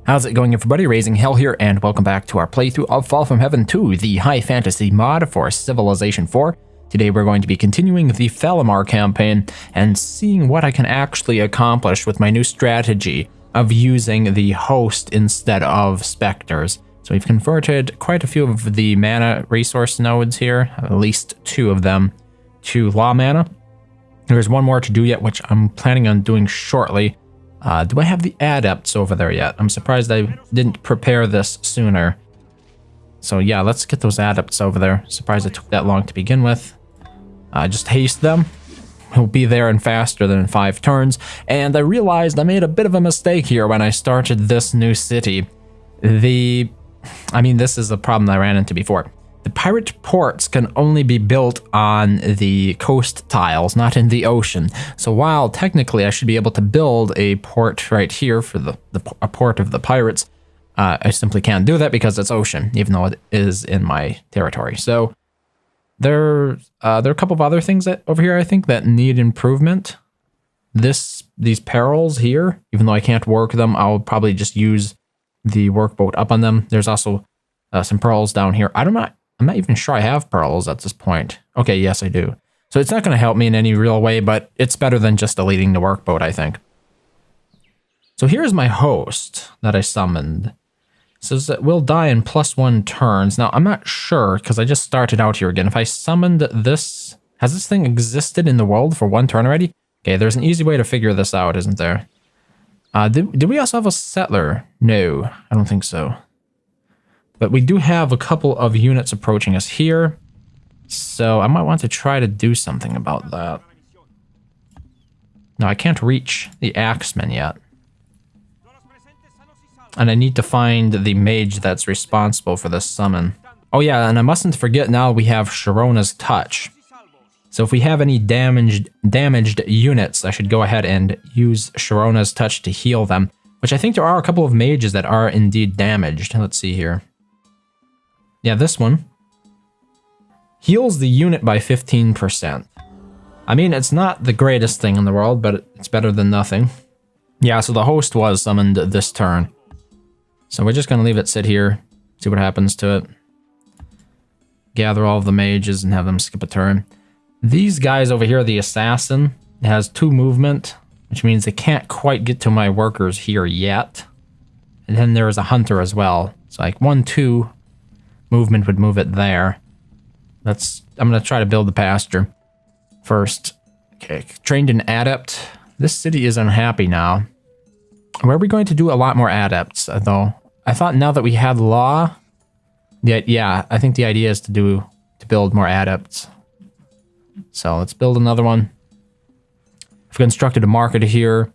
How's it going, everybody? RazingHel here, and welcome back to our playthrough of Fall from Heaven 2, the high fantasy mod for Civilization 4. Today we're going to be continuing the Falamar campaign and seeing what I can actually accomplish with my new strategy of using the host instead of specters. So we've converted quite a few of the mana resource nodes here, at least 2 of them, to law mana. There's one more to do yet, which I'm planning on doing shortly. Do I have the adepts over there yet? I'm surprised I didn't prepare this sooner. So yeah, let's get those adepts over there. Surprised it took that long to begin with. Just haste them. We'll be there in faster than 5 turns. And I realized I made a bit of a mistake here when I started this new city. This is a problem I ran into before. The pirate ports can only be built on the coast tiles, not in the ocean. So while technically I should be able to build a port right here for a port of the pirates, I simply can't do that because it's ocean, even though it is in my territory. So there are a couple of other things that over here I think that need improvement. These perils here, even though I can't work them, I'll probably just use the workboat up on them. There's also some pearls down here. I'm not even sure I have pearls at this point. Okay, yes, I do. So it's not going to help me in any real way, but it's better than just deleting the workboat, I think. So here's my host that I summoned. It says that we'll die in +1 turns. Now, I'm not sure, because I just started out here again. If I summoned this... Has this thing existed in the world for 1 turn already? Okay, there's an easy way to figure this out, isn't there? Did we also have a settler? No, I don't think so. But we do have a couple of units approaching us here, so I might want to try to do something about that. No, I can't reach the axemen yet. And I need to find the mage that's responsible for this summon. Oh yeah, and I mustn't forget now we have Sharona's touch. So if we have any damaged units, I should go ahead and use Sharona's touch to heal them, which I think there are a couple of mages that are indeed damaged. Let's see here. Yeah, this one heals the unit by 15%. I mean, it's not the greatest thing in the world, but it's better than nothing. Yeah, so the host was summoned this turn. So we're just going to leave it sit here, see what happens to it. Gather all of the mages and have them skip a turn. These guys over here, the assassin, has 2 movement, which means they can't quite get to my workers here yet. And then there is a hunter as well. It's like 1, 2... movement would move it there. I'm going to try to build the pasture first. Okay, trained an adept. This city is unhappy now. Where are we going to do a lot more adepts, though? I thought now that we had law... Yeah, I think the idea is to build more adepts. So let's build another one. I've constructed a market here.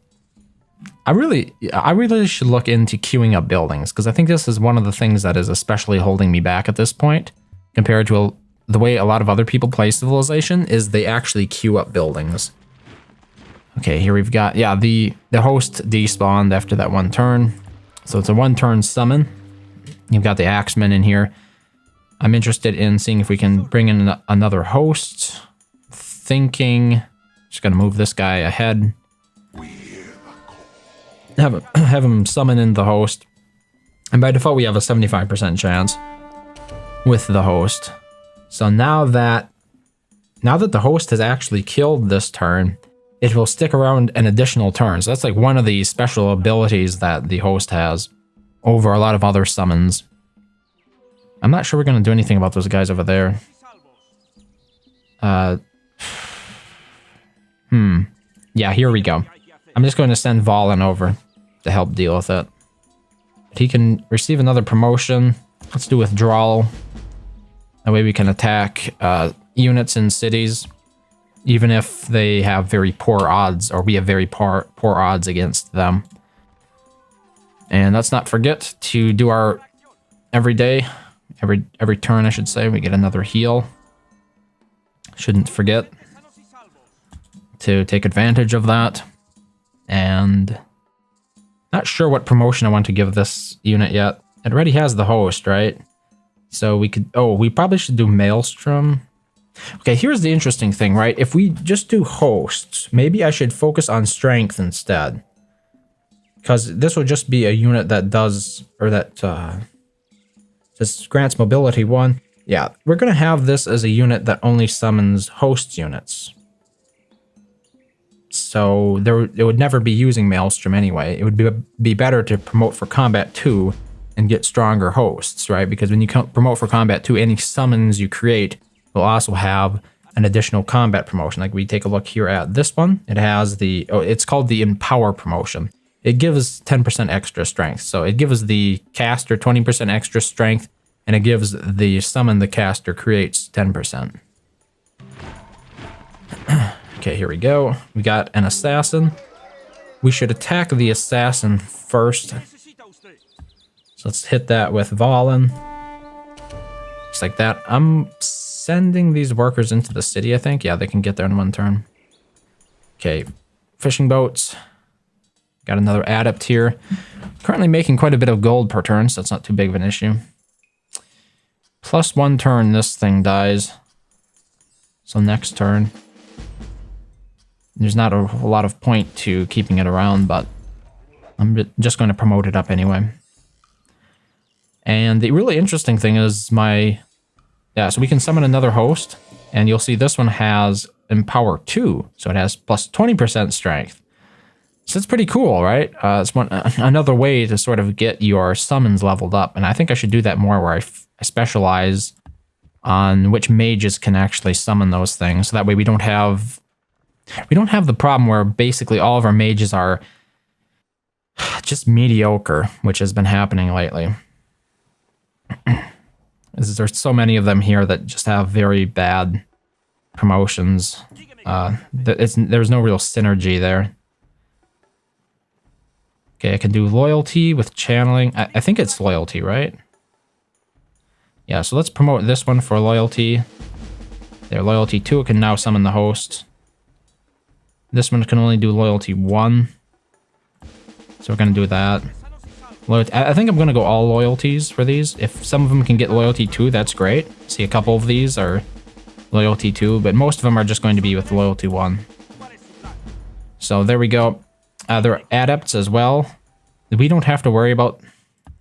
I really should look into queuing up buildings, because I think this is one of the things that is especially holding me back at this point, compared to the way a lot of other people play Civilization, is they actually queue up buildings. Okay, here we've got, yeah, the host despawned after that 1 turn. So it's a 1-turn summon. You've got the axemen in here. I'm interested in seeing if we can bring in another host. Thinking, just gonna move this guy ahead. Have him summon in the host. And by default, we have a 75% chance with the host. So now that the host has actually killed this turn, it will stick around an additional turn. So that's like one of the special abilities that the host has over a lot of other summons. I'm not sure we're going to do anything about those guys over there. Yeah, here we go. I'm just going to send Valen over to help deal with it. But he can receive another promotion. Let's do withdrawal. That way we can attack units in cities, even if they have very poor odds, or we have very poor odds against them. And let's not forget to do our every turn, I should say, we get another heal. Shouldn't forget to take advantage of that. And not sure what promotion I want to give this unit yet. It already has the host, right? So we could, we probably should do Maelstrom. Okay, here's the interesting thing, right? If we just do hosts, maybe I should focus on strength instead. because this would just be a unit that does, or that just grants mobility 1. Yeah, we're going to have this as a unit that only summons host units. So it would never be using Maelstrom anyway. It would be better to promote for Combat 2 and get stronger hosts, right? Because when you promote for Combat 2, any summons you create will also have an additional combat promotion. Like we take a look here at this one. It has it's called the Empower promotion. It gives 10% extra strength. So it gives the caster 20% extra strength, and it gives the summon the caster creates 10%. Okay, here we go. We got an assassin. We should attack the assassin first. So let's hit that with Valen. Just like that. I'm sending these workers into the city, I think. Yeah, they can get there in 1 turn. Okay, fishing boats. Got another adept here. Currently making quite a bit of gold per turn, so that's not too big of an issue. Plus 1 turn, this thing dies. So next turn. There's not a lot of point to keeping it around, but I'm just going to promote it up anyway. And the really interesting thing is so we can summon another host, and you'll see this one has Empower 2, so it has plus 20% strength. So it's pretty cool, right? It's another way to sort of get your summons leveled up, and I think I should do that more where I specialize on which mages can actually summon those things, so that way we don't have the problem where basically all of our mages are just mediocre, which has been happening lately. There's so many of them here that just have very bad promotions. There's no real synergy there. Okay, I can do loyalty with channeling. I think it's loyalty, right? Yeah, so let's promote this one for loyalty. Their loyalty 2 can now summon the host. This one can only do loyalty 1. So we're going to do that. I think I'm going to go all loyalties for these. If some of them can get loyalty 2, that's great. See, a couple of these are loyalty 2, but most of them are just going to be with loyalty 1. So there we go. They're adepts as well. We don't have to worry about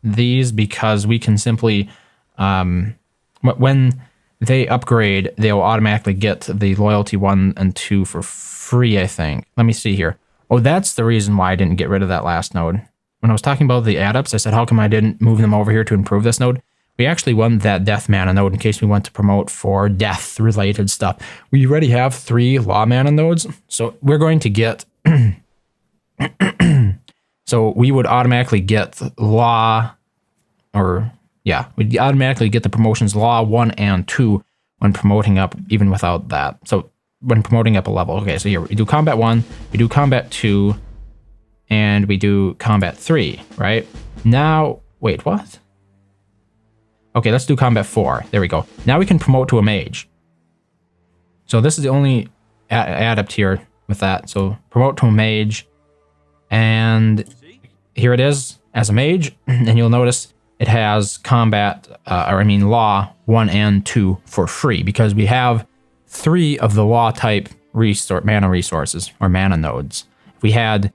these because we can simply... when they upgrade, they'll automatically get the loyalty 1 and 2 for free, I think. Let me see here. Oh, that's the reason why I didn't get rid of that last node. When I was talking about the adepts, I said, how come I didn't move them over here to improve this node? We actually won that death mana node in case we want to promote for death-related stuff. We already have 3 law mana nodes, so we're going to get... so we would automatically get law... we'd automatically get the promotions law 1 and 2 when promoting up, even without that. So when promoting up a level. Okay, so here we do combat 1, we do combat 2, and we do combat 3, right? Now, wait, what? Okay, let's do combat 4. There we go. Now we can promote to a mage. So this is the only adept here with that. So promote to a mage, and here it is as a mage, and you'll notice it has law 1 and 2 for free because we have 3 of the law type mana resources or mana nodes. If we had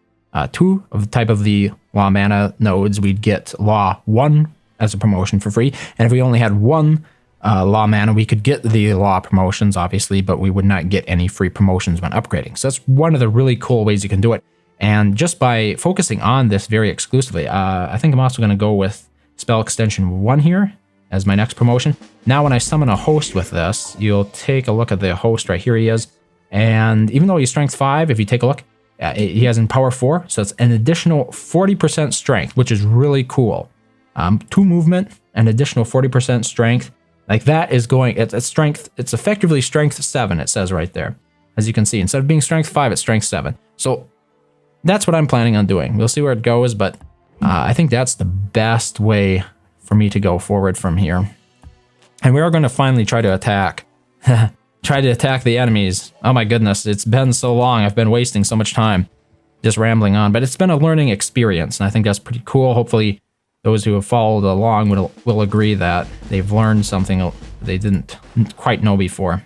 2 of the type of the law mana nodes, we'd get law 1 as a promotion for free. And if we only had 1 law mana, we could get the law promotions, obviously, but we would not get any free promotions when upgrading. So that's one of the really cool ways you can do it. And just by focusing on this very exclusively, I think I'm also going to go with spell extension 1 here as my next promotion. Now when I summon a host with this, you'll take a look at the host right here he is. And even though he's strength 5, if you take a look, he has Empower 4, so it's an additional 40% strength, which is really cool. 2 movement, an additional 40% strength. Like that is going, it's strength, it's effectively strength 7, it says right there. As you can see, instead of being strength 5, it's strength 7. So that's what I'm planning on doing. We'll see where it goes, but I think that's the best way for me to go forward from here. And we are going to finally try to attack. Try to attack the enemies. Oh my goodness, it's been so long. I've been wasting so much time just rambling on, but it's been a learning experience, and I think that's pretty cool. Hopefully those who have followed along will agree that they've learned something they didn't quite know before.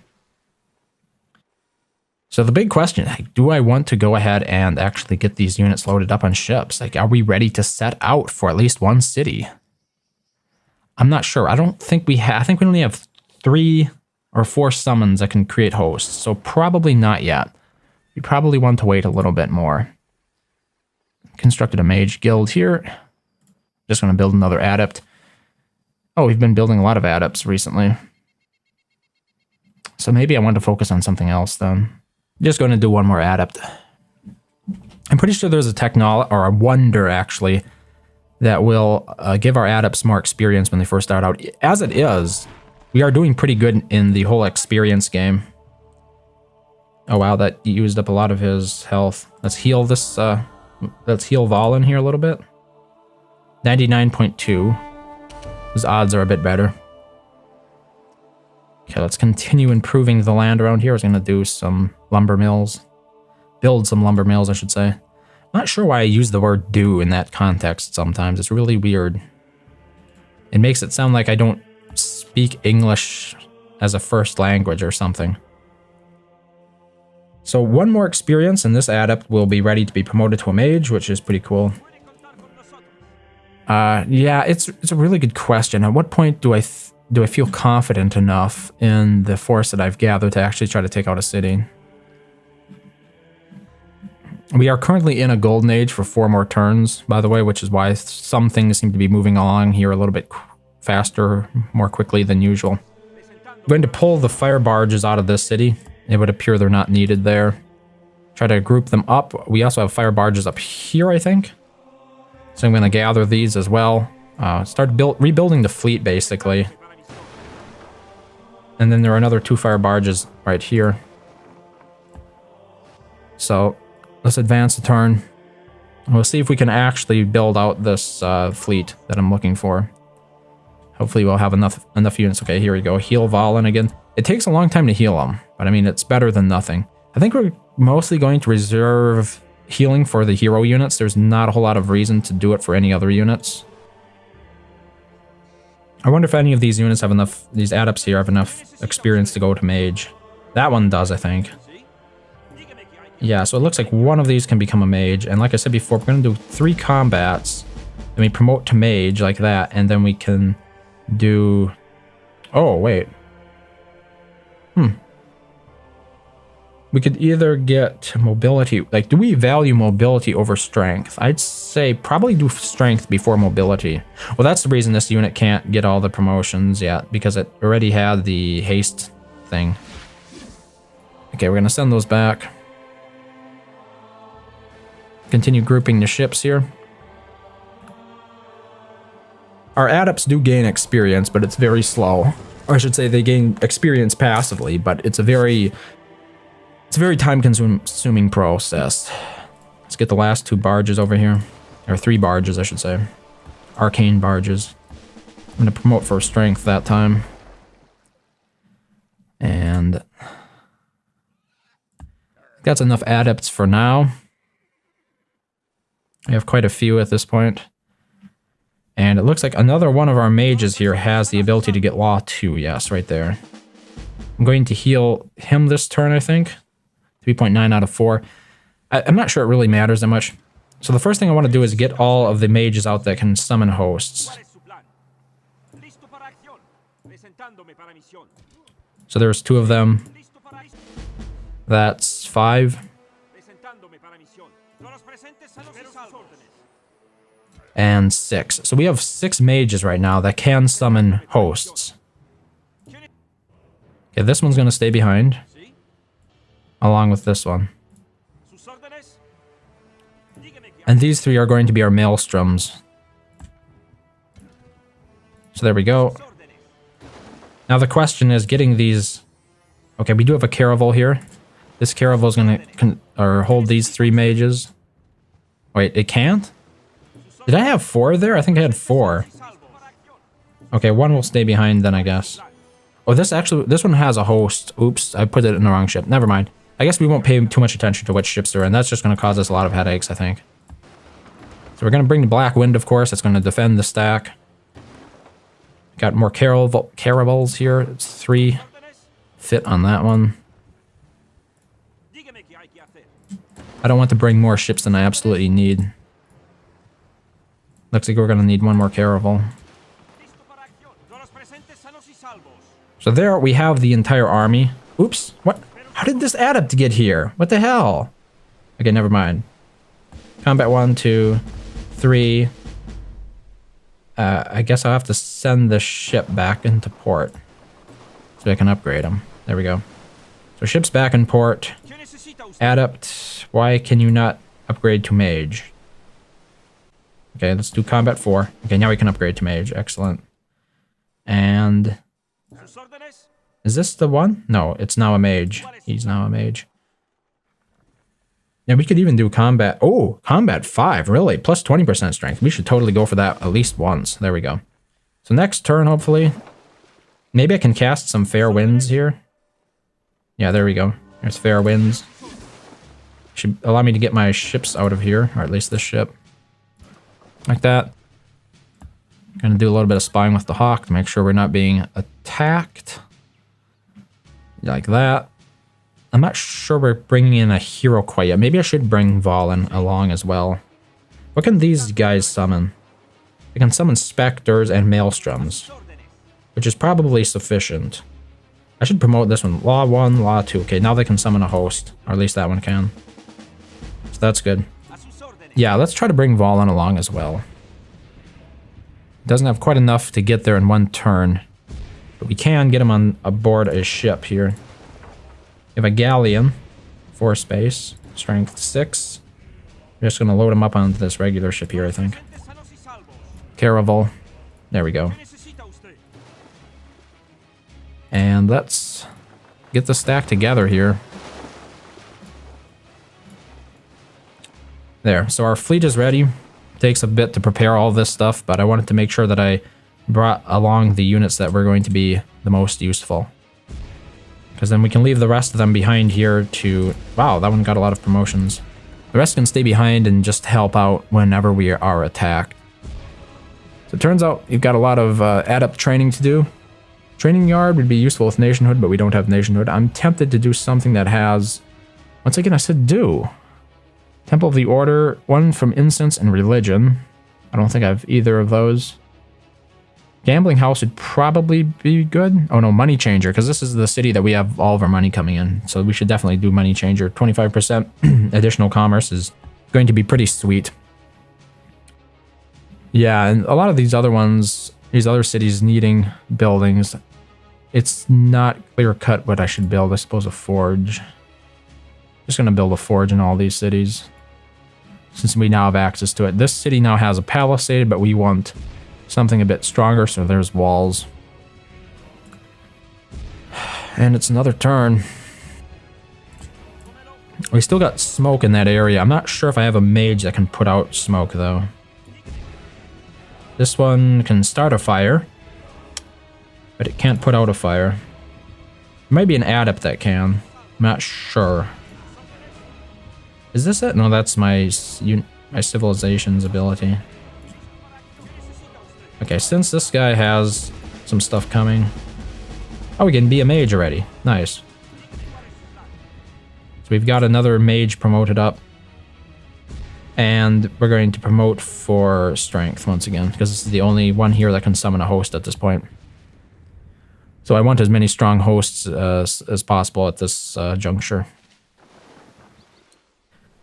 So the big question, like, do I want to go ahead and actually get these units loaded up on ships? Like, are we ready to set out for at least one city? I'm not sure. I don't think we have. I think we only have 3 or 4 summons that can create hosts. So probably not yet. We probably want to wait a little bit more. Constructed a mage guild here. Just going to build another adept. Oh, we've been building a lot of adepts recently. So maybe I want to focus on something else then. Just going to do one more adept. I'm pretty sure there's a technology, or a wonder actually, that will give our adepts more experience when they first start out. As it is, we are doing pretty good in the whole experience game. Oh wow, that used up a lot of his health. Let's heal this, let's heal Valen here a little bit. 99.2. His odds are a bit better. Okay, let's continue improving the land around here. I was going to do some lumber mills. Build some lumber mills, I should say. I'm not sure why I use the word do in that context sometimes. It's really weird. It makes it sound like I don't speak English as a first language or something. So one more experience and this adept will be ready to be promoted to a mage, which is pretty cool. Yeah, it's a really good question. At what point do I feel confident enough in the force that I've gathered to actually try to take out a city? We are currently in a golden age for 4 more turns, by the way, which is why some things seem to be moving along here a little bit faster, more quickly than usual. I'm going to pull the fire barges out of this city. It would appear they're not needed there. Try to group them up. We also have fire barges up here, I think. So I'm going to gather these as well. Start rebuilding the fleet, basically. And then there are another 2 fire barges right here. So let's advance a turn. We'll see if we can actually build out this fleet that I'm looking for. Hopefully we'll have enough units. Okay, here we go. Heal Valen again. It takes a long time to heal him, but I mean, it's better than nothing. I think we're mostly going to reserve healing for the hero units. There's not a whole lot of reason to do it for any other units. I wonder if any of these units have enough, these adepts here have enough experience to go to mage. That one does, I think. Yeah, so it looks like one of these can become a mage. And like I said before, we're going to do 3 combats. Then we promote to mage like that. And then we can do... Oh, wait. We could either get mobility. Like, do we value mobility over strength? I'd say probably do strength before mobility. Well, that's the reason this unit can't get all the promotions yet, because it already had the haste thing. Okay, we're going to send those back. Continue grouping the ships here. Our adepts do gain experience, but it's very slow. Or I should say they gain experience passively, but it's a very time-consuming process. Let's get the last 2 barges over here. Or 3 barges, I should say. Arcane barges. I'm going to promote for strength that time. And that's enough adepts for now. We have quite a few at this point. And it looks like another one of our mages here has the ability to get Law 2. Yes, right there. I'm going to heal him this turn, I think. 3.9 out of 4. I'm not sure it really matters that much. So the first thing I want to do is get all of the mages out that can summon hosts. So there's 2 of them. That's 5. And 6. So we have 6 mages right now that can summon hosts. Okay, this one's going to stay behind. Along with this one. And these 3 are going to be our maelstroms. So there we go. Now the question is getting these... Okay, we do have a caravel here. This caravel is going to hold these 3 mages. Wait, it can't? Did I have 4 there? I think I had 4. Okay, 1 will stay behind then, I guess. Oh, this one has a host. Oops, I put it in the wrong ship. Never mind. I guess we won't pay too much attention to which ships they're in. That's just going to cause us a lot of headaches, I think. So we're going to bring the Black Wind, of course. That's going to defend the stack. Got more caravels here. It's 3 fit on that one. I don't want to bring more ships than I absolutely need. Looks like we're going to need one more caravel. So there we have the entire army. Oops, what? How did this adept get here? What the hell? Okay, never mind. Combat 1, 2, 3. I guess I'll have to send the ship back into port so I can upgrade them. There we go. So ship's back in port. Adept, why can you not upgrade to mage? Okay, let's do combat 4. Okay, now we can upgrade to mage. Excellent. And is this the one? No, it's now a mage. He's now a mage. Yeah, we could even do combat. Oh, combat 5, really? Plus 20% strength. We should totally go for that at least once. There we go. So next turn, hopefully. Maybe I can cast some fair winds here. Yeah, there we go. There's fair winds. Should allow me to get my ships out of here, or at least this ship. Like that. Gonna do a little bit of spying with the hawk to make sure we're not being attacked. Like that. I'm not sure we're bringing in a hero quite yet. Maybe I should bring Valen along as well. What can these guys summon? They can summon specters and maelstroms, which is probably sufficient. I should promote this one. Law 1, Law 2. Okay, now they can summon a host, or at least that one can. So that's good. Yeah, let's try to bring Valen along as well. Doesn't have quite enough to get there in one turn, but we can get him on aboard a ship here. We have a galleon, 4 space, strength 6. We're just gonna load him up onto this regular ship here, I think. Caravel, there we go. And let's get the stack together here. There, so our fleet is ready. Takes a bit to prepare all this stuff, but I wanted to make sure that I brought along the units that were going to be the most useful. Because then we can leave the rest of them behind here to... Wow, that one got a lot of promotions. The rest can stay behind and just help out whenever we are attacked. So it turns out you've got a lot of adept training to do. Training yard would be useful with nationhood, but we don't have nationhood. I'm tempted to do something that has... Once again, I said do. Temple of the Order, one from Incense and Religion. I don't think I have either of those. Gambling House would probably be good. Oh no, Money Changer, because this is the city that we have all of our money coming in. So we should definitely do Money Changer. 25% additional commerce is going to be pretty sweet. Yeah, and a lot of these other ones, these other cities needing buildings, it's not clear cut what I should build. I suppose a forge. Just gonna build a forge in all these cities, since we now have access to it. This city now has a palisade, but we want something a bit stronger, so there's walls. And it's another turn. We still got smoke in that area. I'm not sure if I have a mage that can put out smoke, though. This one can start a fire, but it can't put out a fire. There might be an adept that can. I'm not sure. Is this it? No, that's my civilization's ability. Okay, since this guy has some stuff coming... Oh, we can be a mage already. Nice. So we've got another mage promoted up. And we're going to promote for strength once again, because this is the only one here that can summon a host at this point. So I want as many strong hosts as possible at this juncture.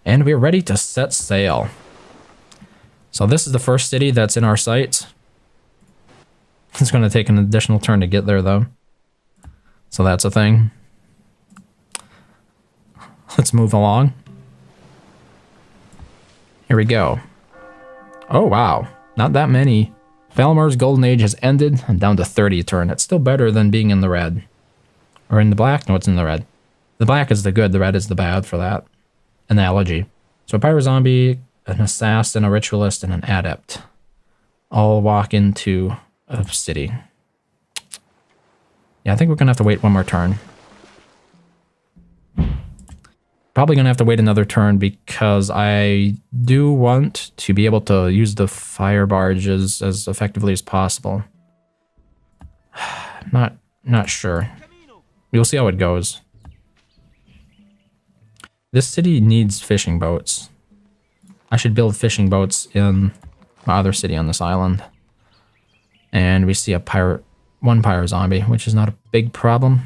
And we're ready to set sail. So this is the first city that's in our sights. It's going to take an additional turn to get there, though. So that's a thing. Let's move along. Here we go. Oh, wow. Not that many. Falmar's golden age has ended and down to 30 a turn. It's still better than being in the red. Or in the black? No, it's in the red. The black is the good, the red is the bad for that analogy. So a pyrozombie, an assassin, a ritualist, and an adept all walk into a city. Yeah, I think we're gonna have to wait one more turn. Probably gonna have to wait another turn because I do want to be able to use the fire barges as effectively as possible. Not sure. We'll see how it goes. This city needs fishing boats. I should build fishing boats in my other city on this island. And we see a one pyro zombie, which is not a big problem.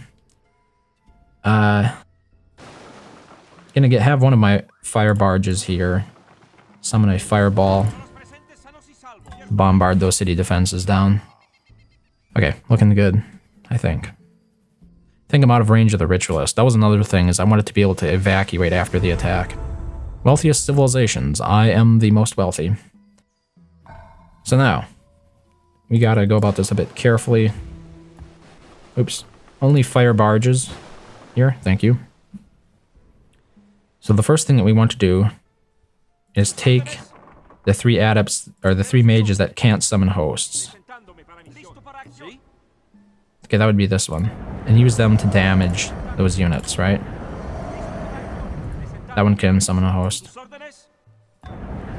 Gonna have one of my fire barges here. Summon a fireball. Bombard those city defenses down. Okay, looking good, I think. I think I'm out of range of the ritualist. That was another thing, is I wanted to be able to evacuate after the attack. Wealthiest civilizations. I am the most wealthy. So now, we gotta go about this a bit carefully. Oops. Only fire barges here, thank you. So the first thing that we want to do is take the 3 adepts, or the 3 mages that can't summon hosts. Okay, that would be this one. And use them to damage those units, right? That one can summon a host.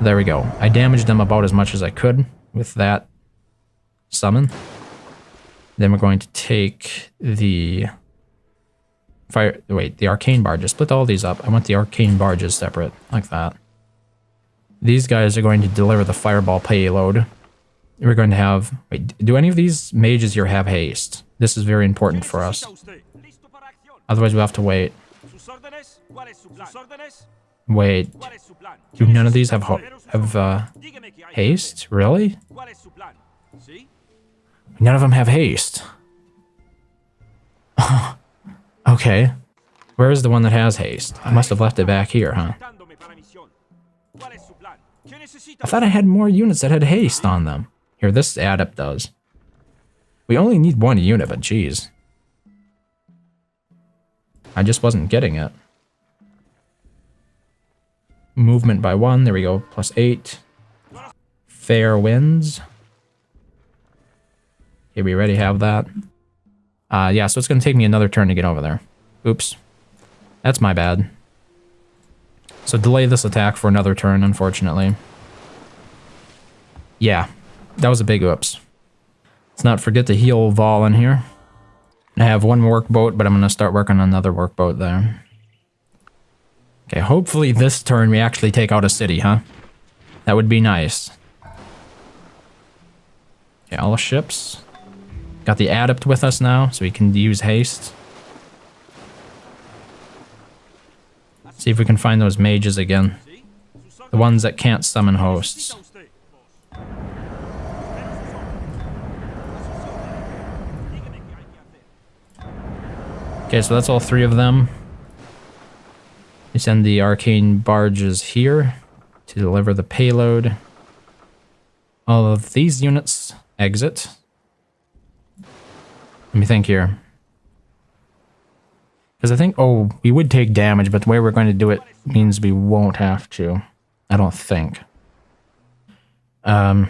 There we go. I damaged them about as much as I could with that summon. Then we're going to take the the arcane barges. Split all these up. I want the arcane barges separate, like that. These guys are going to deliver the fireball payload. We're going to have... Wait, do any of these mages here have haste? This is very important for us. Otherwise we'll have to wait. Wait. Do none of these have haste? Really? None of them have haste. Okay. Where is the one that has haste? I must have left it back here, huh? I thought I had more units that had haste on them. Here, this adept does. We only need 1 unit, but geez. I just wasn't getting it. Movement by 1, there we go, +8. Fair winds. Okay, we already have that. Yeah, so it's gonna take me another turn to get over there. Oops. That's my bad. So delay this attack for another turn, unfortunately. Yeah, that was a big oops. Let's not forget to heal Vol in here. I have 1 workboat, but I'm gonna start working on another workboat there. Okay, hopefully this turn we actually take out a city, huh? That would be nice. Okay, all the ships. Got the adept with us now, so we can use haste. See if we can find those mages again. The ones that can't summon hosts. Okay, so that's all 3 of them. We send the arcane barges here to deliver the payload. All of these units exit. Let me think here. Because I think, oh, we would take damage, but the way we're going to do it means we won't have to. I don't think. Yeah,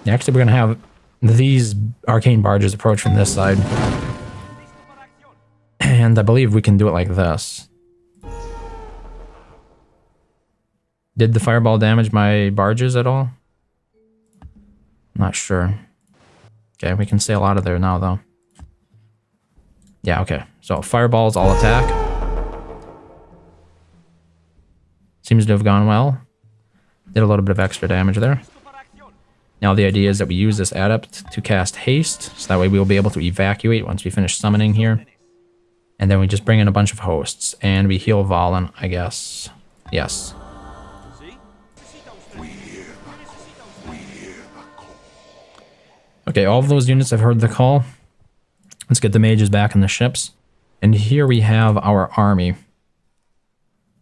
actually, we're going to have these arcane barges approach from this side. And I believe we can do it like this. Did the fireball damage my barges at all? Not sure. Okay, we can sail out of there now, though. Yeah, okay. So, fireballs all attack. Seems to have gone well. Did a little bit of extra damage there. Now the idea is that we use this adept to cast haste, so that way we will be able to evacuate once we finish summoning here. And then we just bring in a bunch of hosts, and we heal Valen, I guess. Yes. Okay, all of those units have heard the call. Let's get the mages back in the ships. And here we have our army.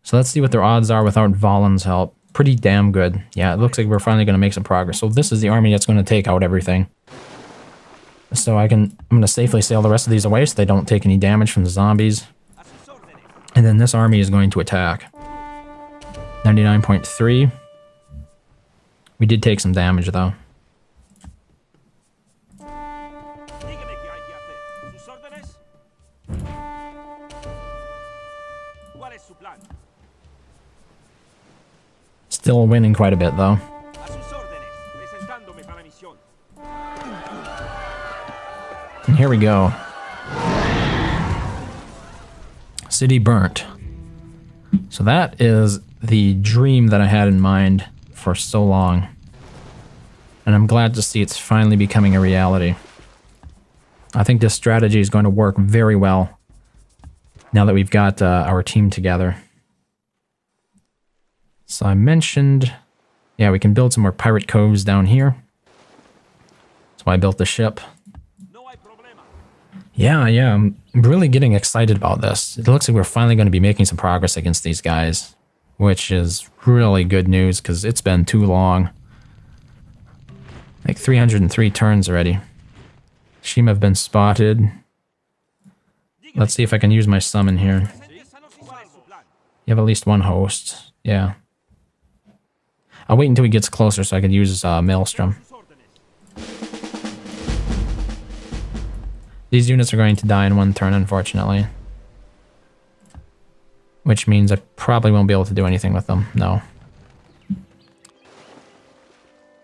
So let's see what their odds are without Valen's help. Pretty damn good. Yeah, it looks like we're finally going to make some progress. So this is the army that's going to take out everything. So I'm going to safely sail the rest of these away so they don't take any damage from the zombies. And then this army is going to attack. 99.3. We did take some damage though. Still winning quite a bit though. And here we go. City burnt. So that is the dream that I had in mind for so long. And I'm glad to see it's finally becoming a reality. I think this strategy is going to work very well now that we've got our team together. So I mentioned, yeah, we can build some more pirate coves down here. That's why I built the ship. Yeah, I'm really getting excited about this. It looks like we're finally going to be making some progress against these guys, which is really good news because it's been too long. Like 303 turns already. Shima have been spotted. Let's see if I can use my summon here. You have at least one host. Yeah. I'll wait until he gets closer so I can use Maelstrom. These units are going to die in one turn, unfortunately. Which means I probably won't be able to do anything with them. No.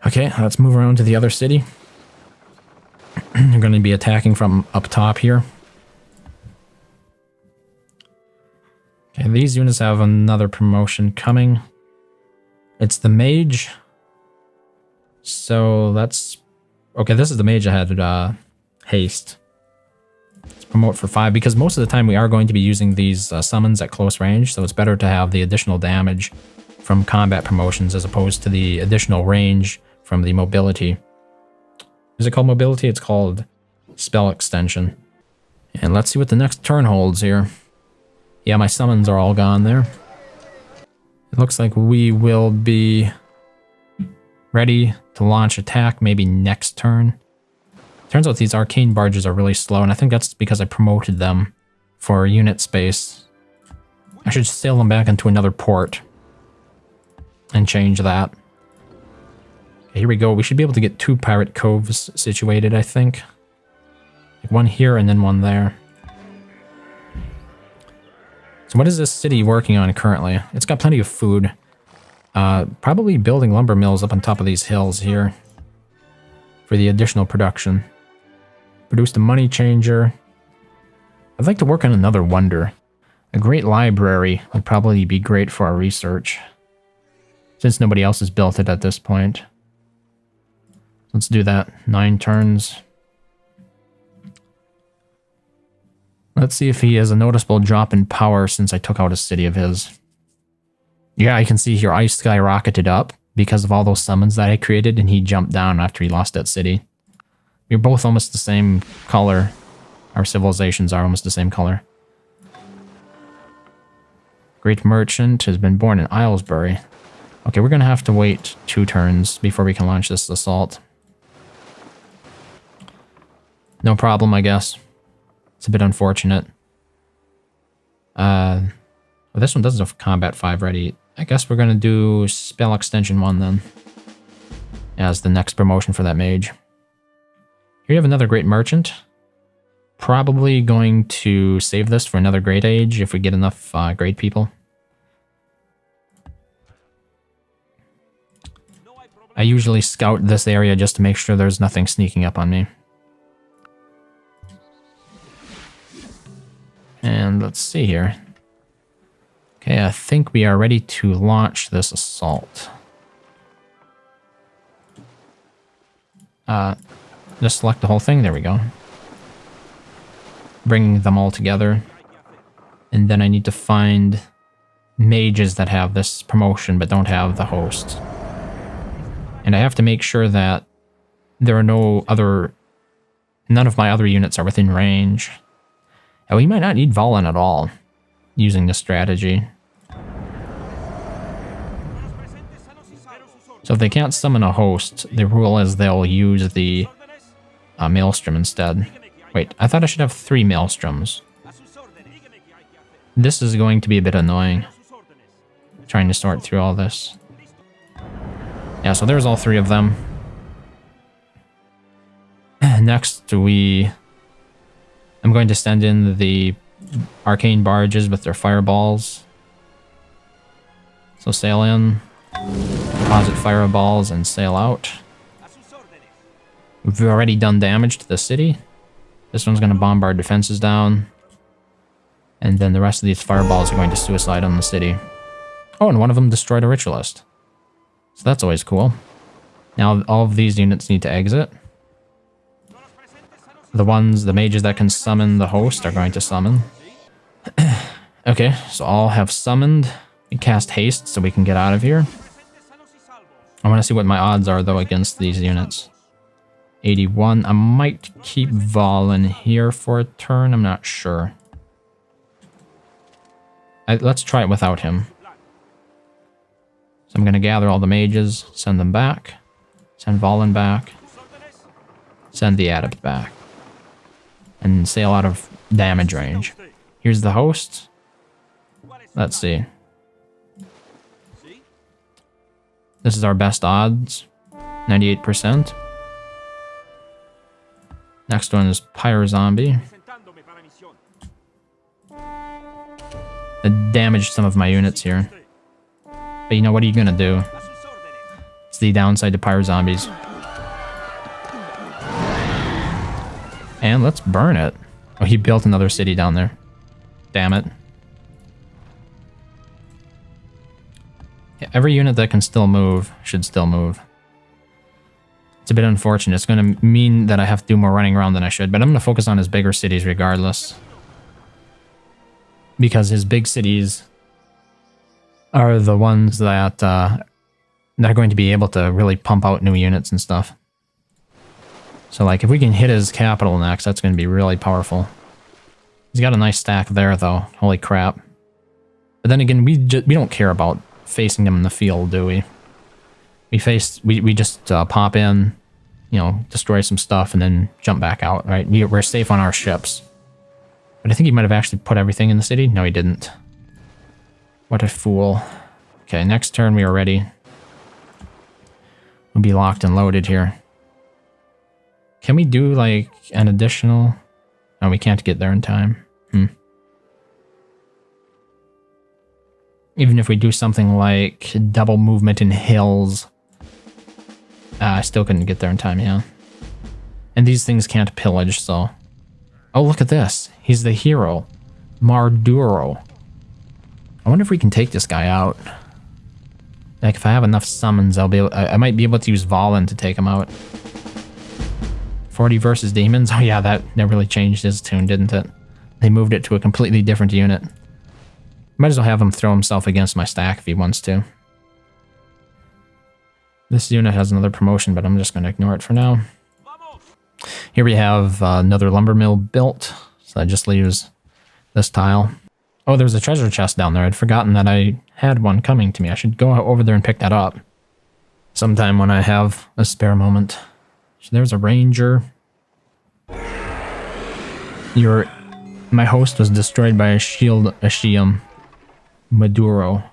Okay, let's move around to the other city. We're going to be attacking from up top here. Okay, these units have another promotion coming. It's the mage. So that's... Okay, this is the mage I had haste. Let's promote for 5, because most of the time we are going to be using these summons at close range, so it's better to have the additional damage from combat promotions as opposed to the additional range from the mobility. Is it called mobility? It's called spell extension. And let's see what the next turn holds here. Yeah, my summons are all gone there. It looks like we will be ready to launch attack maybe next turn. Turns out these arcane barges are really slow, and I think that's because I promoted them for unit space. I should sail them back into another port and change that. Okay, here we go. We should be able to get 2 pirate coves situated, I think. Like one here and then one there. So what is this city working on currently? It's got plenty of food. Probably building lumber mills up on top of these hills here for the additional production. Produced a money changer. I'd like to work on another wonder. A great library would probably be great for our research, since nobody else has built it at this point. Let's do that. 9 turns. Let's see if he has a noticeable drop in power since I took out a city of his. Yeah, I can see here ice skyrocketed up because of all those summons that I created, and he jumped down after he lost that city. We're both almost the same color. Our civilizations are almost the same color. Great Merchant has been born in Islesbury. Okay, we're going to have to wait 2 turns before we can launch this assault. No problem, I guess. It's a bit unfortunate. Well, this one doesn't have Combat 5 ready. I guess we're going to do Spell Extension 1 then, as the next promotion for that mage. Here you have another Great Merchant. Probably going to save this for another Great Age if we get enough great people. I usually scout this area just to make sure there's nothing sneaking up on me. And let's see here. Okay, I think we are ready to launch this assault. Just select the whole thing. There we go. Bring them all together. And then I need to find mages that have this promotion but don't have the host. And I have to make sure that there are none of my other units are within range. And we might not need Valen at all using this strategy. So if they can't summon a host, the rule is they'll use the Maelstrom instead. Wait, I thought I should have 3 Maelstroms. This is going to be a bit annoying, trying to sort through all this. Yeah, so there's all 3 of them. Next, I'm going to send in the arcane barges with their fireballs. So sail in, deposit fireballs, and sail out. We've already done damage to the city. This one's going to bomb our defenses down. And then the rest of these fireballs are going to suicide on the city. Oh, and one of them destroyed a ritualist. So that's always cool. Now all of these units need to exit. The mages that can summon the host are going to summon. Okay, so all have summoned. We cast haste so we can get out of here. I want to see what my odds are, though, against these units. 81. I might keep Valen here for a turn. I'm not sure. Let's try it without him. So I'm going to gather all the mages, send them back. Send Valen back. Send the adept back. And sail out of damage range. Here's the host. Let's see. This is our best odds. 98%. Next one is Pyre Zombie. It damaged some of my units here. But you know, what are you gonna do? It's the downside to Pyre Zombies. And let's burn it. Oh, he built another city down there. Damn it. Yeah, every unit that can still move should still move. It's a bit unfortunate. It's going to mean that I have to do more running around than I should, but I'm going to focus on his bigger cities regardless. Because his big cities are the ones that are going to be able to really pump out new units and stuff. So, like, if we can hit his capital next, that's going to be really powerful. He's got a nice stack there, though. Holy crap. But then again, we don't care about facing them in the field, do we? We just pop in, you know, destroy some stuff, and then jump back out, right? We're safe on our ships. But I think he might have actually put everything in the city. No, he didn't. What a fool. Okay, next turn we are ready. We'll be locked and loaded here. Can we do, like, an additional... Oh, we can't get there in time. Even if we do something like double movement in hills, I still couldn't get there in time, yeah. And these things can't pillage, so... Oh, look at this. He's the hero. Marduro. I wonder if we can take this guy out. Like, if I have enough summons, I might be able to use Valen to take him out. 40 versus demons? Oh yeah, that really changed his tune, didn't it? They moved it to a completely different unit. Might as well have him throw himself against my stack if he wants to. This unit has another promotion, but I'm just going to ignore it for now. Here we have another lumber mill built, so that just leaves this tile. Oh, there's a treasure chest down there. I'd forgotten that I had one coming to me. I should go over there and pick that up sometime when I have a spare moment. So there's a ranger. My host was destroyed by a shield Ashiam Maduro,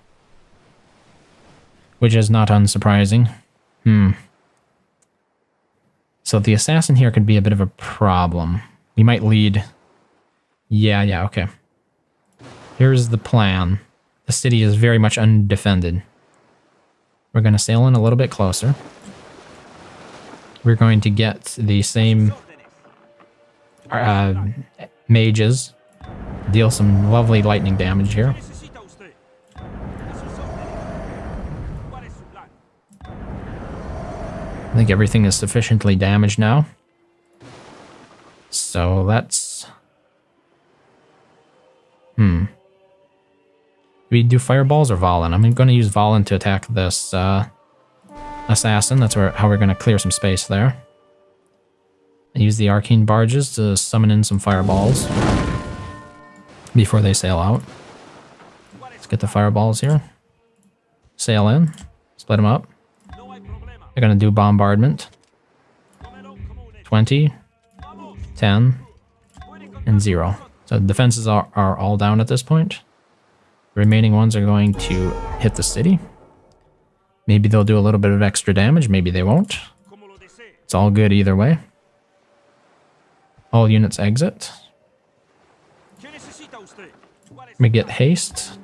which is not unsurprising. So the assassin here could be a bit of a problem. We might lead... Yeah, okay. Here's the plan. The city is very much undefended. We're going to sail in a little bit closer. We're going to get the same mages. Deal some lovely lightning damage here. I think everything is sufficiently damaged now. So let's... Do we do fireballs or Valen? I'm going to use Valen to attack this assassin. That's how we're going to clear some space there. I use the arcane barges to summon in some fireballs before they sail out. Let's get the fireballs here. Sail in. Split them up. They're going to do bombardment. 20, 10, and 0. So the defenses are all down at this point. The remaining ones are going to hit the city. Maybe they'll do a little bit of extra damage, maybe they won't. It's all good either way. All units exit. We get haste.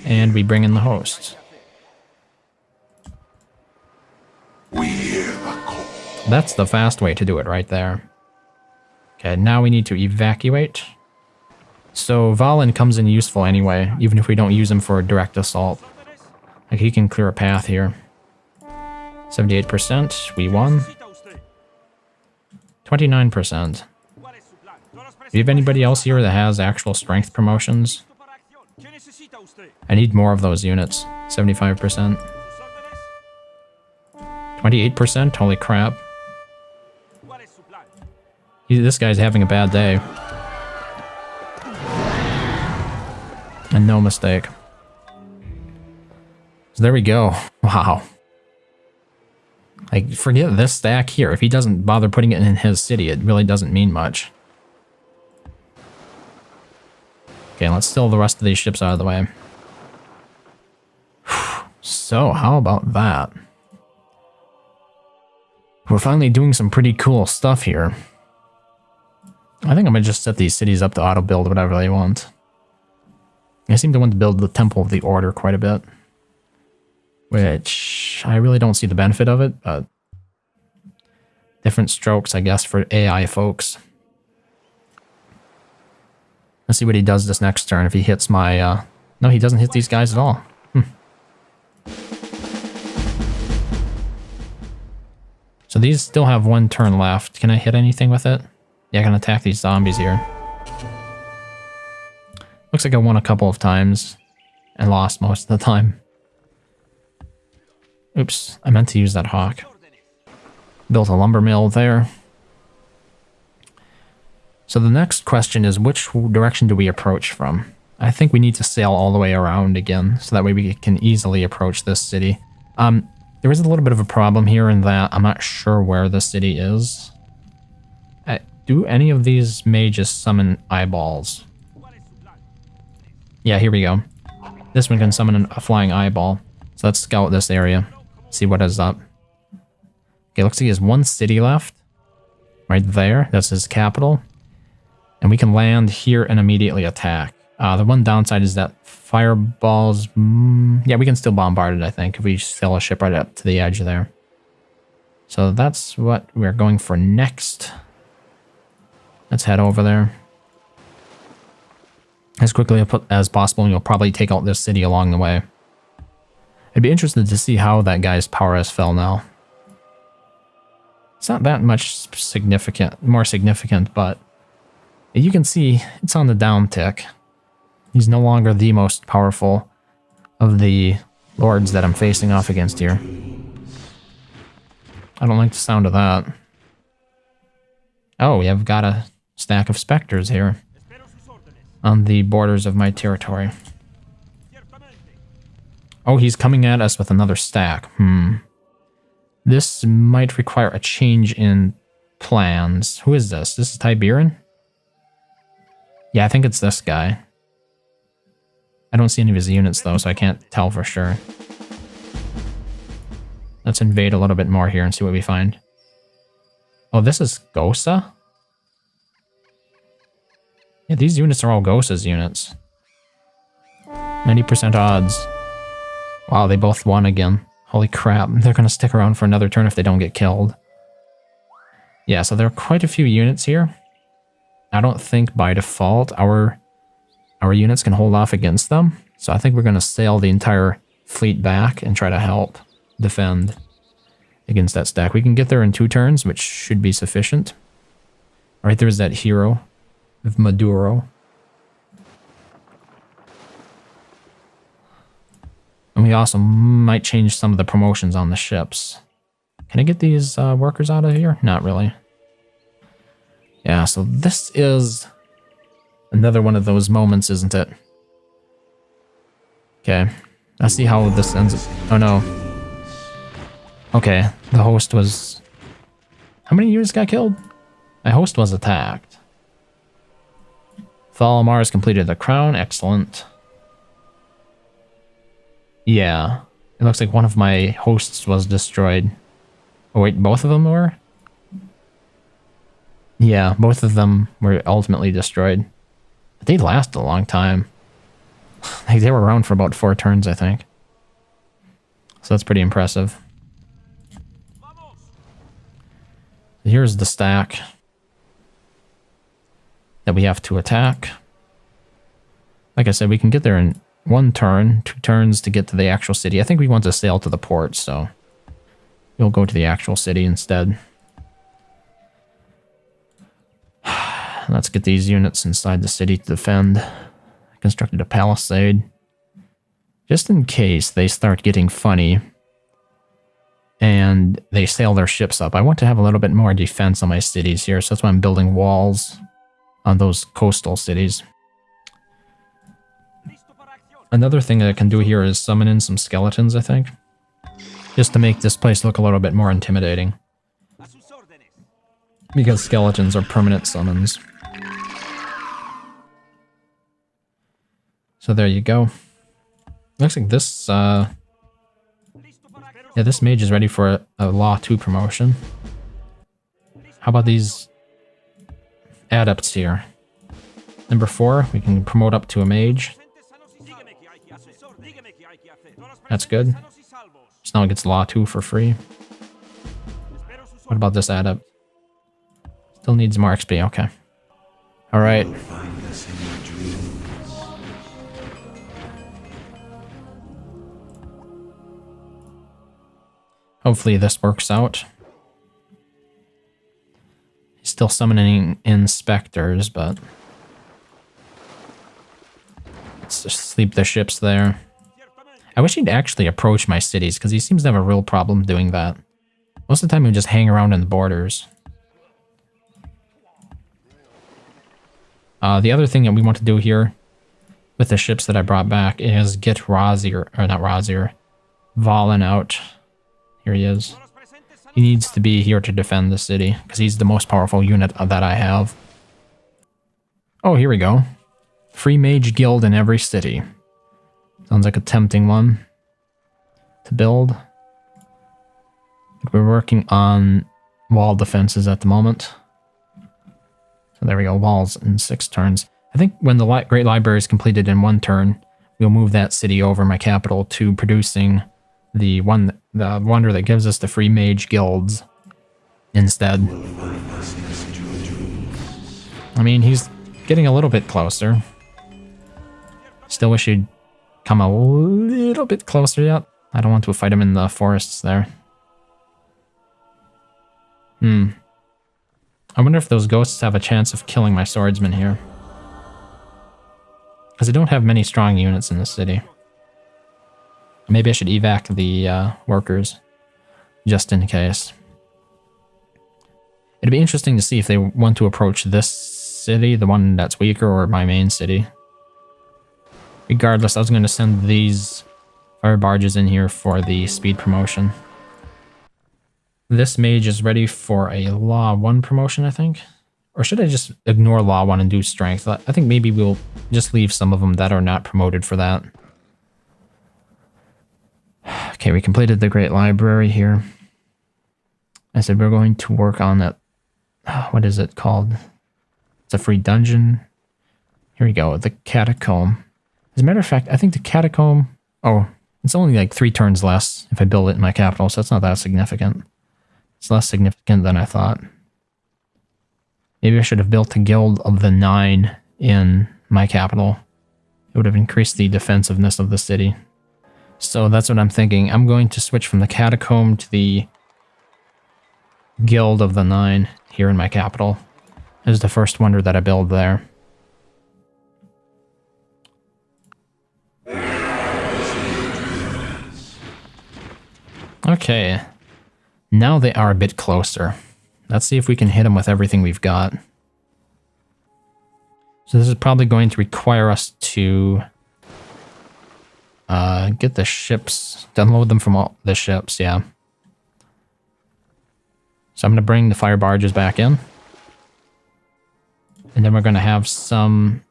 And we bring in the host. That's the fast way to do it right there. Okay, now we need to evacuate. So Valen comes in useful anyway, even if we don't use him for a direct assault. Like he can clear a path here. 78%, we won. 29%. Do you have anybody else here that has actual strength promotions? I need more of those units. 75%. 28%? Holy crap. This guy's having a bad day. And no mistake. So there we go. Wow. Like, forget this stack here. If he doesn't bother putting it in his city, it really doesn't mean much. Okay, let's steal the rest of these ships out of the way. So, how about that? We're finally doing some pretty cool stuff here. I think I'm gonna just set these cities up to auto-build whatever they want. I seem to want to build the Temple of the Order quite a bit. Which, I really don't see the benefit of it, but... different strokes, I guess, for AI folks. Let's see what he does this next turn, if he hits my... No, he doesn't hit these guys at all. So these still have one turn left. Can I hit anything with it? Yeah, I can attack these zombies here. Looks like I won a couple of times and lost most of the time. Oops, I meant to use that hawk. Built a lumber mill there. So the next question is, which direction do we approach from? I think we need to sail all the way around again, so that way we can easily approach this city. There is a little bit of a problem here in that I'm not sure where the city is. Do any of these mages summon eyeballs? Yeah, here we go. This one can summon a flying eyeball. So let's scout this area. See what is up. Okay, looks like he has one city left. Right there. That's his capital. And we can land here and immediately attack. The one downside is that fireballs... yeah, we can still bombard it, I think, if we sail a ship right up to the edge there. So that's what we're going for next. Let's head over there. As quickly as possible, and you'll probably take out this city along the way. I'd be interested to see how that guy's power has fell now. It's not that much more significant, but you can see it's on the downtick. He's no longer the most powerful of the lords that I'm facing off against here. I don't like the sound of that. Oh, we have got a stack of specters here on the borders of my territory. Oh, he's coming at us with another stack. This might require a change in plans. Who is this? This is Tiberian? Yeah, I think it's this guy. I don't see any of his units though, so I can't tell for sure. Let's invade a little bit more here and see what we find. Oh, this is Gosa? Yeah, these units are all Gosa's units. 90% odds. Wow, they both won again. Holy crap, they're gonna stick around for another turn if they don't get killed. Yeah, so there are quite a few units here. I don't think by default our units can hold off against them. So I think we're gonna sail the entire fleet back and try to help defend against that stack. We can get there in 2 turns, which should be sufficient. Right there's that hero of Maduro. And we also might change some of the promotions on the ships. Can I get these workers out of here? Not really. Yeah, so this is another one of those moments, isn't it? Okay, let's see how this ends up. Oh no. Okay, the host was... How many units got killed? My host was attacked. Thalamar has completed the crown, excellent. Yeah, it looks like one of my hosts was destroyed. Oh wait, both of them were? Yeah, both of them were ultimately destroyed. But they lasted a long time. Like, they were around for about 4 turns, I think. So that's pretty impressive. Here's the stack that we have to attack. Like I said, we can get there in 1 turn, 2 turns to get to the actual city. I think we want to sail to the port, so we'll go to the actual city instead. Let's get these units inside the city to defend. I constructed a palisade. Just in case they start getting funny and they sail their ships up. I want to have a little bit more defense on my cities here, so that's why I'm building walls on those coastal cities. Another thing that I can do here is summon in some skeletons, I think. Just to make this place look a little bit more intimidating. Because skeletons are permanent summons. So there you go. Looks like this, yeah, this mage is ready for a Law 2 promotion. How about these adepts here? Number 4, we can promote up to a mage. That's good. So now it gets Law 2 for free. What about this adept? Still needs more XP, okay. Alright. Hopefully this works out. He's still summoning inspectors, but let's just sleep the ships there. I wish he'd actually approach my cities, because he seems to have a real problem doing that. Most of the time he'll just hang around in the borders. The other thing that we want to do here with the ships that I brought back is get Razier, or not Razier, Valen out. Here he is. He needs to be here to defend the city, because he's the most powerful unit that I have. Oh, here we go. Free mage guild in every city. Sounds like a tempting one to build. We're working on wall defenses at the moment. So there we go, walls in 6 turns. I think when the Great Library is completed in 1 turn, we'll move that city over, my capital, to producing the wonder that gives us the free mage guilds instead. I mean, he's getting a little bit closer. Still wish he'd come a little bit closer yet. I don't want to fight him in the forests there. I wonder if those ghosts have a chance of killing my swordsman here. Because I don't have many strong units in the city. Maybe I should evac the workers, just in case. It'd be interesting to see if they want to approach this city, the one that's weaker, or my main city. Regardless, I was going to send these fire barges in here for the speed promotion. This mage is ready for a Law 1 promotion, I think. Or should I just ignore Law 1 and do Strength? I think maybe we'll just leave some of them that are not promoted for that. Okay, we completed the Great Library here. I said we're going to work on that. What is it called? It's a free dungeon. Here we go, the Catacomb. As a matter of fact, I think the Catacomb... Oh, it's only like 3 turns less if I build it in my capital, so that's not that significant. It's less significant than I thought. Maybe I should have built a Guild of the 9 in my capital. It would have increased the defensiveness of the city. So that's what I'm thinking. I'm going to switch from the Catacomb to the Guild of the 9 here in my capital. This is the first wonder that I build there. Okay. Now they are a bit closer. Let's see if we can hit them with everything we've got. So this is probably going to require us to get the ships, download them from all the ships, yeah. So I'm going to bring the fire barges back in. And then we're going to have some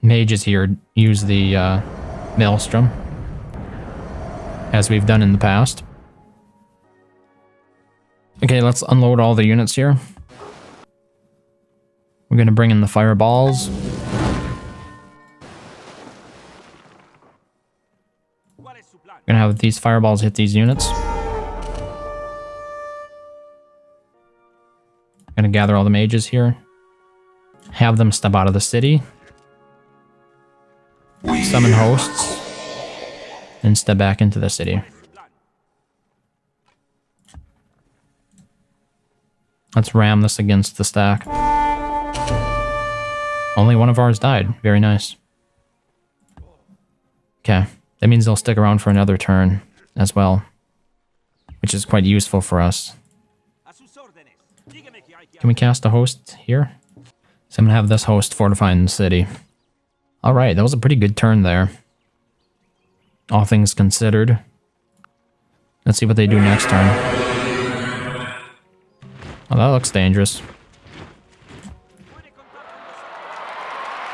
mages here use the maelstrom, as we've done in the past. Okay, let's unload all the units here. We're going to bring in the fireballs. We're going to have these fireballs hit these units. Going to gather all the mages here. Have them step out of the city. summon hosts and step back into the city. Let's ram this against the stack. Only one of ours died. Very nice. Okay, that means they'll stick around for another turn as well, which is quite useful for us. Can we cast a host here? So I'm gonna have this host fortifying the city. Alright, that was a pretty good turn there. All things considered. Let's see what they do next turn. Oh, that looks dangerous.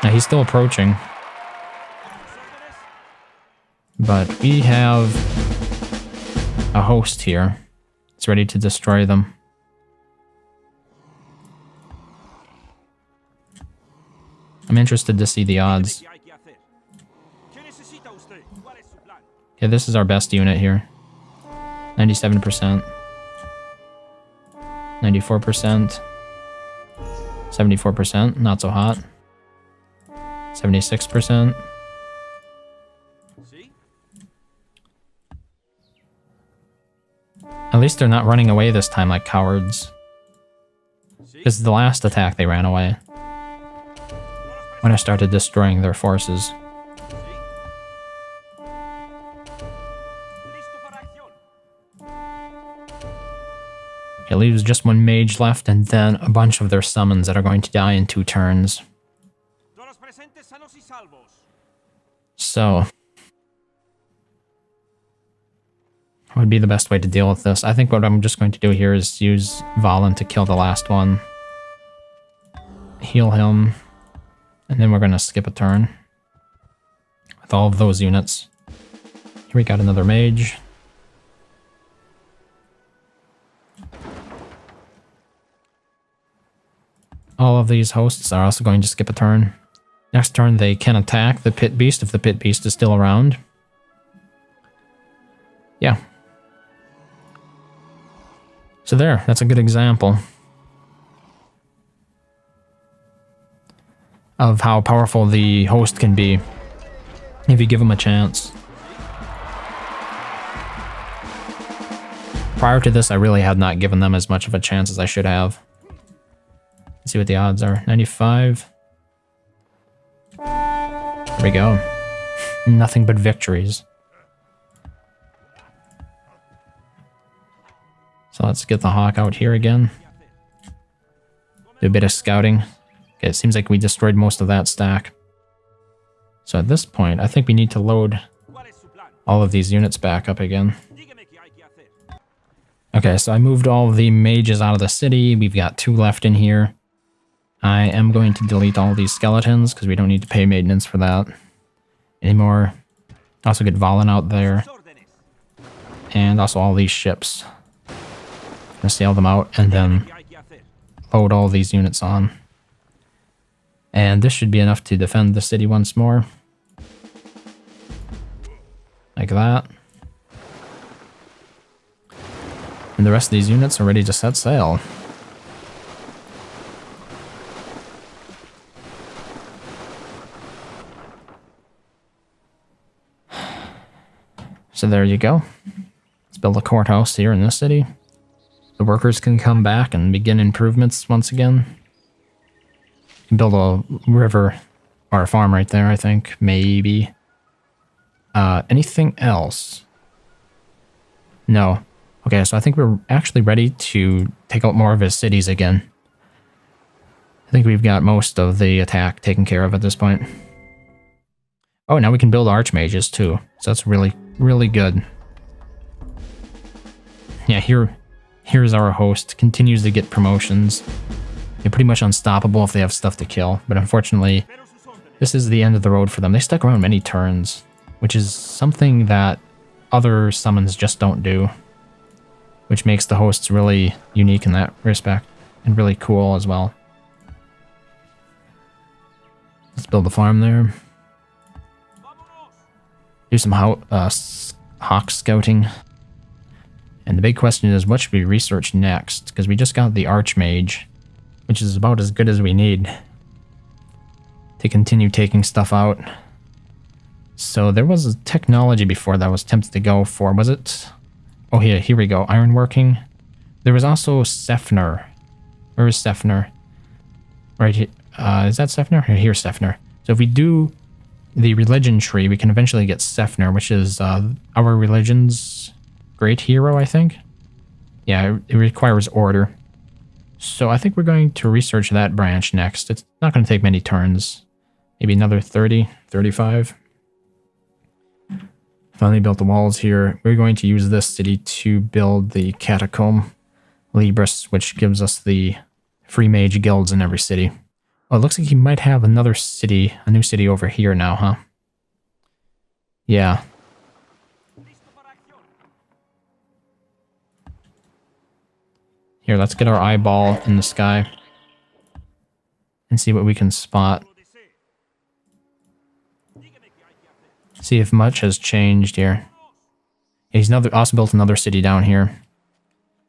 Now he's still approaching. But we have a host here. It's ready to destroy them. I'm interested to see the odds. Okay, this is our best unit here. 97%. 94%. 74%, not so hot. 76%. At least they're not running away this time like cowards. Because the last attack they ran away. When I started destroying their forces. It leaves just one mage left and then a bunch of their summons that are going to die in 2 turns. So, what would be the best way to deal with this? I think what I'm just going to do here is use Valen to kill the last one. Heal him. And then we're going to skip a turn. With all of those units. Here we got another mage. All of these hosts are also going to skip a turn. Next turn they can attack the pit beast if the pit beast is still around. Yeah. So there, that's a good example of how powerful the host can be if you give him a chance. Prior to this, I really had not given them as much of a chance as I should have. Let's see what the odds are. 95. There we go. Nothing but victories. So let's get the hawk out here again. Do a bit of scouting. Okay, it seems like we destroyed most of that stack. So at this point, I think we need to load all of these units back up again. Okay, so I moved all the mages out of the city. We've got 2 left in here. I am going to delete all these skeletons because we don't need to pay maintenance for that anymore. Also get Valen out there. And also all these ships. Gonna sail them out and then load all these units on. And this should be enough to defend the city once more. Like that. And the rest of these units are ready to set sail. So there you go. Let's build a courthouse here in this city. The workers can come back and begin improvements once again. Build a river or a farm right there, I think. Maybe. Anything else? No. Okay, so I think we're actually ready to take out more of his cities again. I think we've got most of the attack taken care of at this point. Oh, now we can build archmages too. So that's really, really good. Yeah, here's our host. Continues to get promotions. They're pretty much unstoppable if they have stuff to kill. But unfortunately, this is the end of the road for them. They stuck around many turns, which is something that other summons just don't do. Which makes the hosts really unique in that respect. And really cool as well. Let's build a farm there. Do some hawk scouting. And the big question is, what should we research next? Because we just got the Archmage, which is about as good as we need to continue taking stuff out. So there was a technology before that I was tempted to go for. Was it? Oh, here we go. Ironworking. There was also Sefner. Where is Sefner? Right here. Is that Sefner? Here's Sefner. So if we do the religion tree, we can eventually get Sefner, which is our religion's great hero, I think. Yeah, it requires order. So I think we're going to research that branch next. It's not going to take many turns. Maybe another 30, 35. Finally built the walls here. We're going to use this city to build the Catacomb Libris, which gives us the free mage guilds in every city. Oh, it looks like he might have another city, a new city over here now, huh? Yeah. Here, let's get our eyeball in the sky and see what we can spot. See if much has changed here. He's also built another city down here.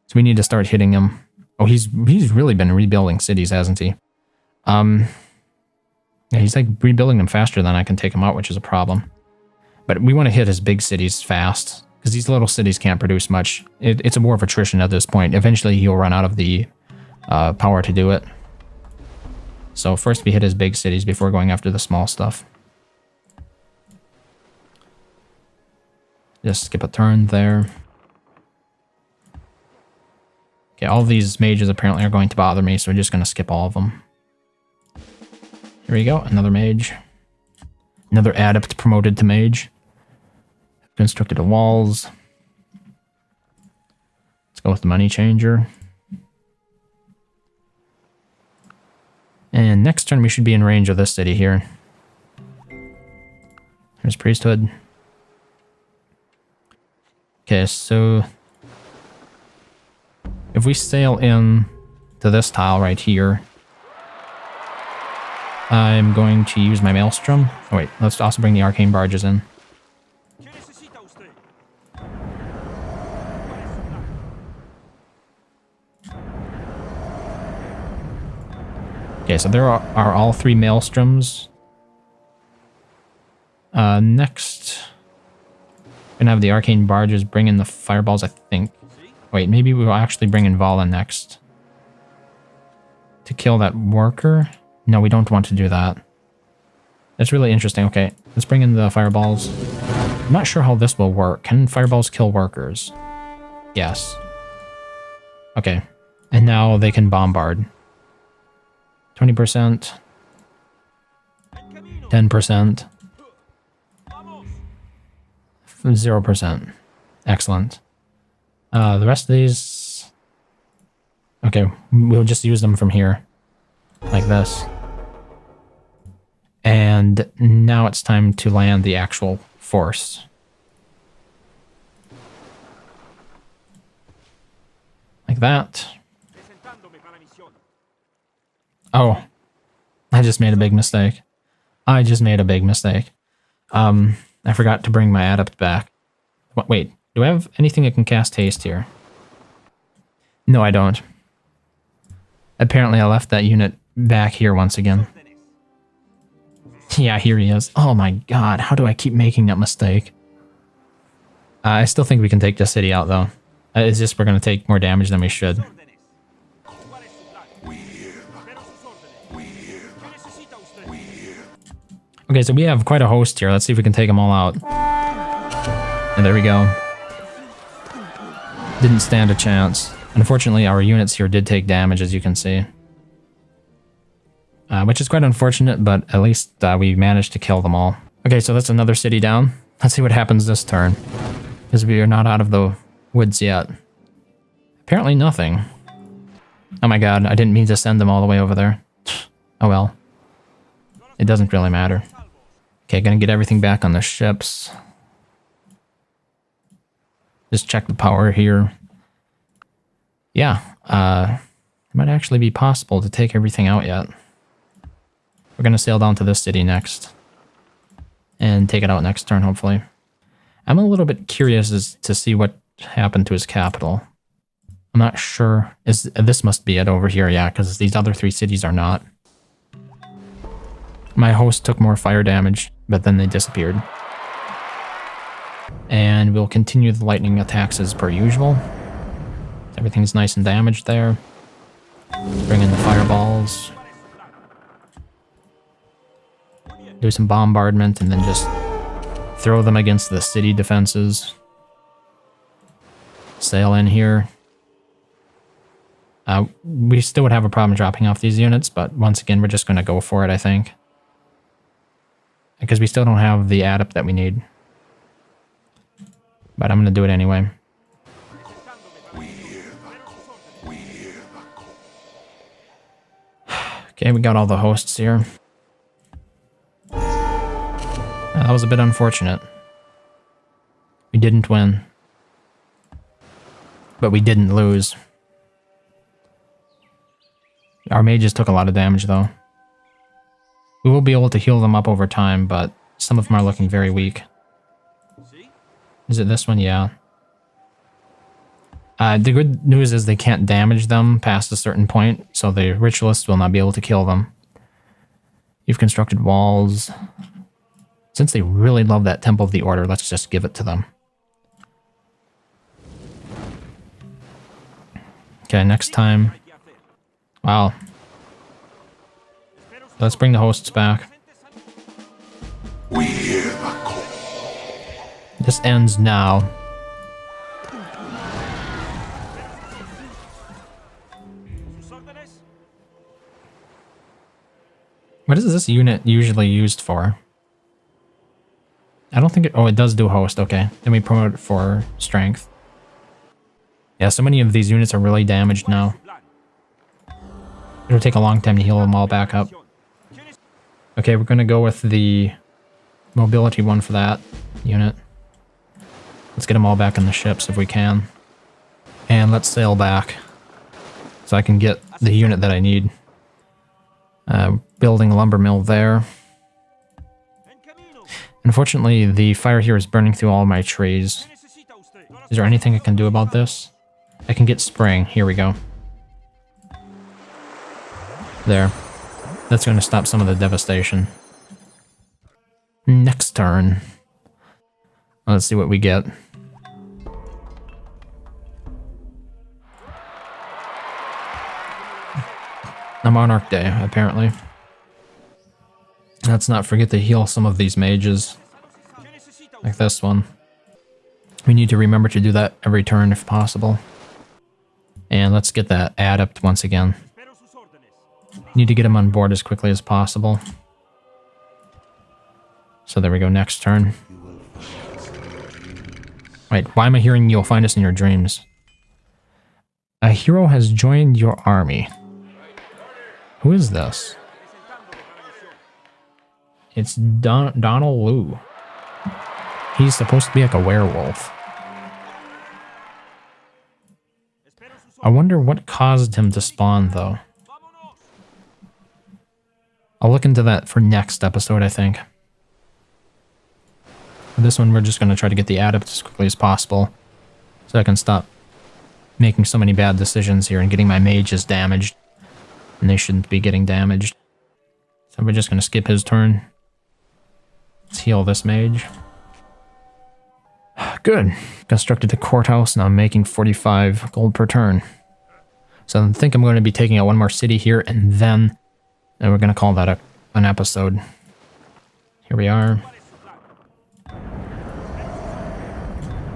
So we need to start hitting him. Oh, he's really been rebuilding cities, hasn't he? Yeah, he's like rebuilding them faster than I can take him out, which is a problem. But we want to hit his big cities fast, because these little cities can't produce much. It's a war of attrition at this point. Eventually he'll run out of the power to do it. So first we hit his big cities before going after the small stuff. Just skip a turn there. Okay, all these mages apparently are going to bother me, so we're just going to skip all of them. Here we go, another mage. Another adept promoted to mage. Constructed the walls. Let's go with the money changer. And next turn we should be in range of this city here. Here's priesthood. Okay, so if we sail in to this tile right here, I'm going to use my maelstrom. Oh wait, let's also bring the arcane barges in. Okay, so there are all three maelstroms. Next, we're gonna have the arcane barges bring in the fireballs, I think. Wait, maybe we'll actually bring in Vala next. To kill that worker? No, we don't want to do that. That's really interesting. Okay, let's bring in the fireballs. I'm not sure how this will work. Can fireballs kill workers? Yes. Okay, and now they can bombard. 20%. 10%. 0%. Excellent. The rest of these... Okay, we'll just use them from here. Like this. And now it's time to land the actual force. Like that. Oh. I just made a big mistake. I forgot to bring my adept back. Wait, do I have anything that can cast haste here? No, I don't. Apparently I left that unit back here once again. Yeah, here he is. Oh my god, how do I keep making that mistake? I still think we can take this city out though. It's just we're going to take more damage than we should. Okay, so we have quite a host here. Let's see if we can take them all out. And there we go. Didn't stand a chance. Unfortunately, our units here did take damage, as you can see. Which is quite unfortunate, but at least we managed to kill them all. Okay, so that's another city down. Let's see what happens this turn. Because we are not out of the woods yet. Apparently nothing. Oh my god, I didn't mean to send them all the way over there. Oh well. It doesn't really matter. Okay, gonna get everything back on the ships. Just check the power here. Yeah, it might actually be possible to take everything out yet. We're gonna sail down to this city next. And take it out next turn, hopefully. I'm a little bit curious as to see what happened to his capital. I'm not sure. This must be it over here, yeah, because these other three cities are not. My host took more fire damage, but then they disappeared. And we'll continue the lightning attacks as per usual. Everything's nice and damaged there. Let's bring in the fireballs. Do some bombardment and then just throw them against the city defenses. Sail in here. We still would have a problem dropping off these units, but once again, we're just going to go for it, I think. Because we still don't have the adept that we need. But I'm going to do it anyway. Okay, we got all the hosts here. That was a bit unfortunate. We didn't win. But we didn't lose. Our mages took a lot of damage, though. We will be able to heal them up over time, but some of them are looking very weak. Is it this one? Yeah. The good news is they can't damage them past a certain point, so the ritualists will not be able to kill them. You've constructed walls. Since they really love that Temple of the Order, let's just give it to them. Okay, next time. Wow. Let's bring the hosts back. We hear the call. This ends now. What is this unit usually used for? I don't think it... Oh, it does do host. Okay. Then we promote it for strength. Yeah, so many of these units are really damaged now. It'll take a long time to heal them all back up. Okay, we're going to go with the mobility one for that unit. Let's get them all back in the ships if we can. And let's sail back. So I can get the unit that I need. Building a lumber mill there. Unfortunately, the fire here is burning through all my trees. Is there anything I can do about this? I can get spring. Here we go. There. That's going to stop some of the devastation. Next turn. Let's see what we get. A Monarch Day, apparently. Let's not forget to heal some of these mages. Like this one. We need to remember to do that every turn if possible. And let's get that adept once again. Need to get him on board as quickly as possible. So there we go, next turn. Wait, why am I hearing you'll find us in your dreams? A hero has joined your army. Who is this? It's Donald Liu. He's supposed to be like a werewolf. I wonder what caused him to spawn, though. I'll look into that for next episode, I think. For this one, we're just going to try to get the adept as quickly as possible, so I can stop making so many bad decisions here and getting my mages damaged. And they shouldn't be getting damaged. So we're just going to skip his turn. Let's heal this mage. Good. Constructed a courthouse, and I'm making 45 gold per turn. So I think I'm going to be taking out one more city here, and then we're going to call that an episode. Here we are.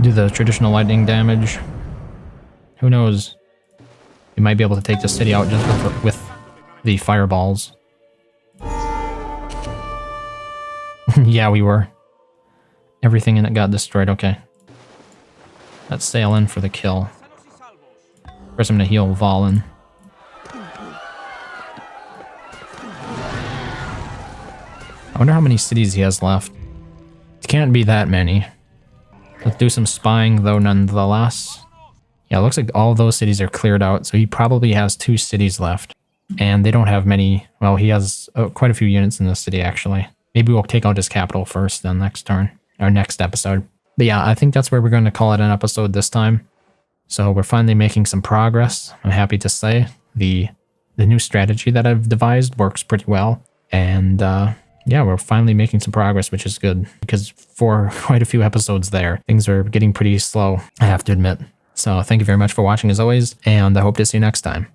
Do the traditional lightning damage. Who knows? We might be able to take the city out just with the fireballs. Yeah, we were. Everything in it got destroyed. Okay. Let's sail in for the kill. First I'm going to heal Valen. I wonder how many cities he has left. It can't be that many. Let's do some spying though nonetheless. Yeah, it looks like all those cities are cleared out, so he probably has 2 cities left. And they don't have many... Well, he has quite a few units in this city, actually. Maybe we'll take out his capital first, then next turn. Or next episode. But yeah, I think that's where we're going to call it an episode this time. So we're finally making some progress. I'm happy to say the new strategy that I've devised works pretty well. And yeah, we're finally making some progress, which is good, because for quite a few episodes there, things are getting pretty slow, I have to admit. So thank you very much for watching as always, and I hope to see you next time.